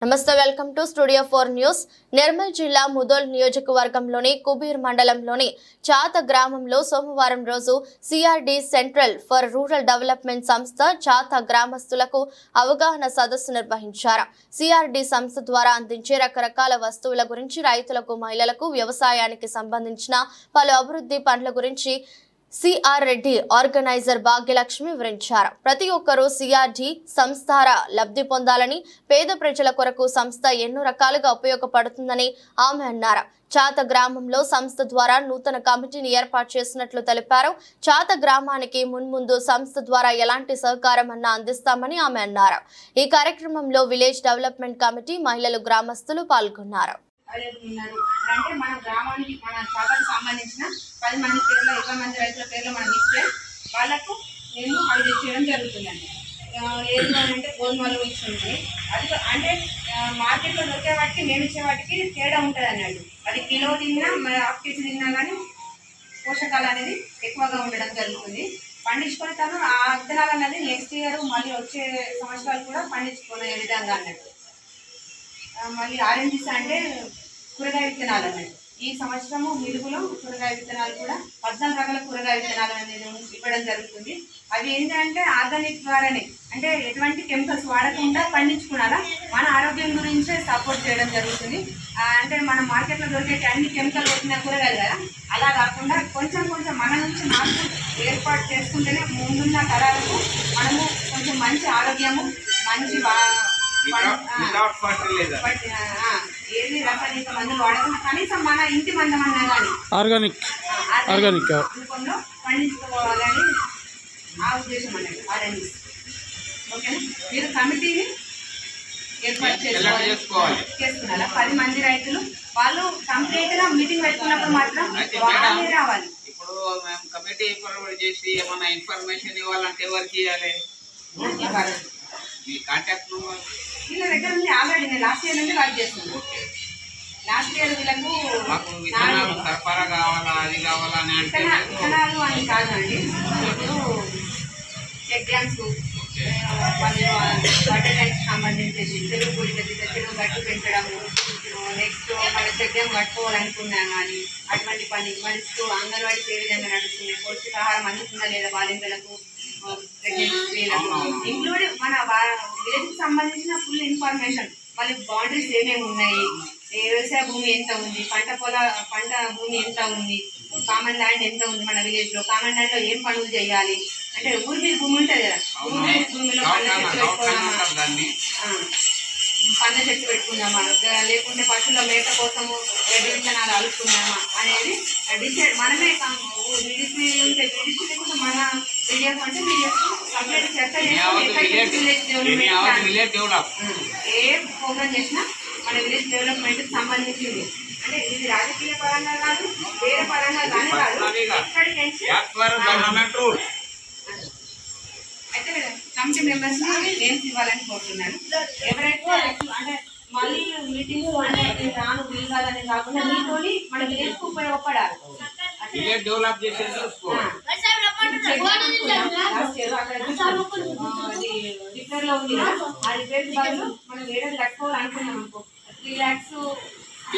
నమస్తే welcome to studio 4 news. Nirmal జిల్లా ముదోల్ నియోజకవర్గంలోని కుబీర్ మండలంలోని చాత గ్రామంలో సోమవారం రోజు CRD central for rural development సంస్థ చాత గ్రామస్తులకు అవగాహన సదస్సు నిర్వహించారు. సిఆర్డి సంస్థ ద్వారా అందించే రకరకాల వస్తువుల గురించి, రైతులకు, మహిళలకు, వ్యవసాయానికి సంబంధించిన పలు అభివృద్ధి పనుల గురించి సిఆర్ రెడ్డి ఆర్గనైజర్ భాగ్యలక్ష్మి వివరించారు. ప్రతి ఒక్కరూ సిఆర్డి సంస్థ లబ్ధి పొందాలని, పేద ప్రజల కొరకు సంస్థ ఎన్నో రకాలుగా ఉపయోగపడుతుందని ఆమె అన్నారు. చాత గ్రామంలో సంస్థ ద్వారా నూతన కమిటీని ఏర్పాటు చేసినట్లు తెలిపారు. చాత గ్రామానికి మున్ముందు సంస్థ ద్వారా ఎలాంటి సహకారం అన్నా అందిస్తామని ఆమె అన్నారు. ఈ కార్యక్రమంలో విలేజ్ డెవలప్మెంట్ కమిటీ, మహిళలు, గ్రామస్తులు పాల్గొన్నారు. అంటే మన గ్రామానికి, మన చాతకు సంబంధించిన 10 మంది పేర్లు, 20 మంది రైతుల పేర్లు మనం ఇస్తే వాళ్ళకు నేను అవి తెచ్చేయడం జరుగుతుందండి. లేదు అంటే గోధుమలు ఇస్తుంది. అది అంటే మార్కెట్లో దొరికే వాటికి మేము ఇచ్చే వాటికి తేడా ఉంటుంది అన్నట్టు. అది కిలో తిన్నా, హాఫ్ కేజీ తిన్నా కానీ పోషకాలు అనేది ఎక్కువగా ఉండడం జరుగుతుంది. పండించుకొని తను ఆ విత్తనాలు అనేది నెక్స్ట్ ఇయర్ మళ్ళీ వచ్చే సంవత్సరాలు కూడా పండించుకునే విధంగా అన్నట్టు. మళ్ళీ ఆరెంజెస్ అంటే కూరగాయ విత్తనాలు అన్నట్టు. ఈ సంవత్సరము మిలుగులో కూరగాయ విత్తనాలు కూడా 14 రకాల కూరగాయ విత్తనాలు అనేది ఇవ్వడం జరుగుతుంది. అవి ఏంటంటే ఆర్గానిక్ ద్వారానే, అంటే ఎటువంటి కెమికల్స్ వాడకుండా పండించుకున్నారా మన ఆరోగ్యం గురించే సపోర్ట్ చేయడం జరుగుతుంది. అంటే మన మార్కెట్లో దొరికే అన్ని కెమికల్ కొట్టిన కూరగాయలు కదా, అలా కాకుండా కొంచెం కొంచెం మన నుంచి మార్పు ఏర్పాటు చేసుకుంటేనే ముందున్న తరాలకు మనము కొంచెం మంచి ఆరోగ్యము, మంచి ఏది రసాయనిక మందులు వాడకుండా కనీసం మన ఇంటి మందమన్నా కానీ ఆర్గానిక్ రూపంలో పండించుకోవాలని ఆ ఉద్దేశం అన్నట్టు. ఆర్ఎండి ఓకేనా. మీరు కమిటీని ఏర్పాటు చేసుకున్నారా? 10 మంది రైతులు వాళ్ళు కంప్లీట్ గా మీటింగ్ పెట్టుకున్నప్పుడు మాత్రం వాళ్ళే రావాలి. ఇప్పుడు మేము కమిటీ ఫార్వర్డ్ చేసి ఏమన్నా ఇన్ఫర్మేషన్ ఇవ్వాలంటే ఎవరికి ఇవ్వాలి? మీ కాంటాక్ట్ నెంబర్ వీళ్ళ దగ్గర ఉంది. ఆల్రెడీ నేను లాస్ట్ ఇయర్ నుండి వర్క్ చేస్తున్నాను. లాస్ట్ ఇయర్ వీళ్ళకు విత్తనాలు సరఫరా కావాలా, అది కావాలని అంటే విత్తనాలు అని కాదండి. ఇప్పుడు చెక్ డ్యామ్స్, వాళ్ళు వాటర్ ట్యాంక్స్ సంబంధించేసి చెరువు గుడి, చెరువు గట్టు పెంచడము, నెక్స్ట్ మళ్ళీ చెక్ డ్యామ్ కట్టుకోవాలనుకున్నాను కానీ అటువంటి పని మరి అంగన్వాడీ ఏ విధంగా నడుస్తుంది, పౌష్టికాహారం అందుతుందా లేదా బాలింతలకు, ఇంక్లూడింగ్ మన విలేజ్కి సంబంధించిన ఫుల్ ఇన్ఫర్మేషన్. మళ్ళీ బౌండరీస్ ఏమేమి ఉన్నాయి, వ్యవసాయ భూమి ఎంత ఉంది, పంట భూమి ఎంత ఉంది, కామన్ ల్యాండ్ ఎంత ఉంది, మన విలేజ్లో కామన్ ల్యాండ్లో ఏం పనులు చేయాలి, అంటే ఊరి మీద భూమి ఉంటుంది కదా, ఊరి భూమిలో పండ్ల చెట్టు పెట్టుకుందామా, లేకుంటే పశువుల మేత కోసము రెడ్డి విత్తనాలు అలుసుకుందామా అనేది డిసైడ్ మనమే. విడిసి ఉంటే విడిసి లేకుండా మన విలేజ్ అంటే విలేజ్ కంప్లీట్ చర్చ ఏ ప్రోగ్రామ్ చేసినా మన విలేజ్ డెవలప్మెంట్ సంబంధించింది. అంటే ఇది రాజకీయ పరంగా కాదు, వేరే పరంగా కానీ కాదు, అయితే కమిటీ మెంబర్స్ నేమ్స్ ఇవ్వాలని కోరుతున్నాను. ఎవరైతే అంటే మళ్ళీ మీటింగ్స్ అంటే రాను వీలుగాలని కాకుండా మీతోని మన విలేజ్కు ఉపయోగపడాలి. రిపేర్ లో ఉంది కదా, ఆ రిపేర్ బదులు మనం ఏడాది కట్టుకోవాలనుకున్నాం అనుకో 3 lakhs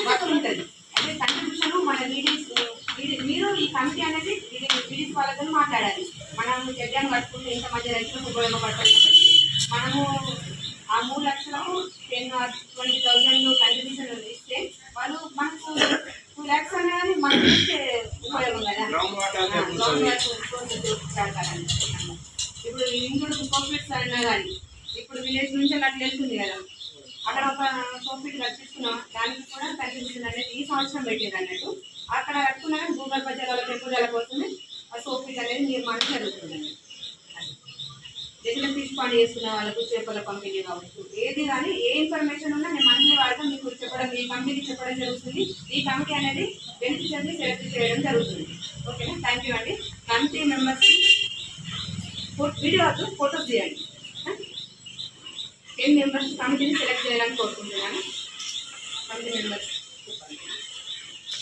వర్క్ ఉంటుంది. అదే కంట్రిబ్యూషన్ మన మీరు ఈ కమిటీ అనేది విడిసి వాళ్ళతో మాట్లాడాలి. మనం జడ్జాన్ని కట్టుకుంటే ఇంతమంది రైతులకు ఉపయోగపడుతుంది కాబట్టి మనము ఆ 3 లక్షలకు 10-20,000 కంట్రిబ్యూషన్ ఇస్తే వాళ్ళు మనకు 2 lakhs అనేది మనకి ఇస్తే ఉపయోగం కదా. ఇప్పుడు ఇంకోటి సోఫిట్స్ అయినా కానీ ఇప్పుడు విలేజ్ నుంచి అట్లా వెళ్తుంది కదా, అక్కడ ఒక సోఫిట్ కట్టించుకున్నాం, దానికి కూడా కంట్రిబ్యూషన్ అనేది ఈ సంవత్సరం పెట్టేది అన్నట్టు. అక్కడ కట్టుకున్నా కానీ భూగర్భ జలాల పెంపుదల కోసమే ఆ సోఫిట్ అనేది నిర్మాణం జరుగుతుందండి. ఫిష్ పాండ్ చేసుకున్న వాళ్ళకు చేపల పంపిణీ కావచ్చు, ఏది కానీ ఏ ఇన్ఫర్మేషన్ ఉన్నా నేను మంత్లీ వాడతాం మీకు చెప్పడం, ఈ కంపెనీకి చెప్పడం జరుగుతుంది. ఈ కమిటీ అనేది బెనిఫిషియర్ని సెలెక్ట్ చేయడం జరుగుతుంది. ఓకేనా. థ్యాంక్ యూ అండి. కమిటీ మెంబర్స్కి వీడియో ఫోటోస్ తీయండి. 10 మెంబర్స్ కమిటీని సెలెక్ట్ చేయాలని కోరుకుంటున్నాను. Committee members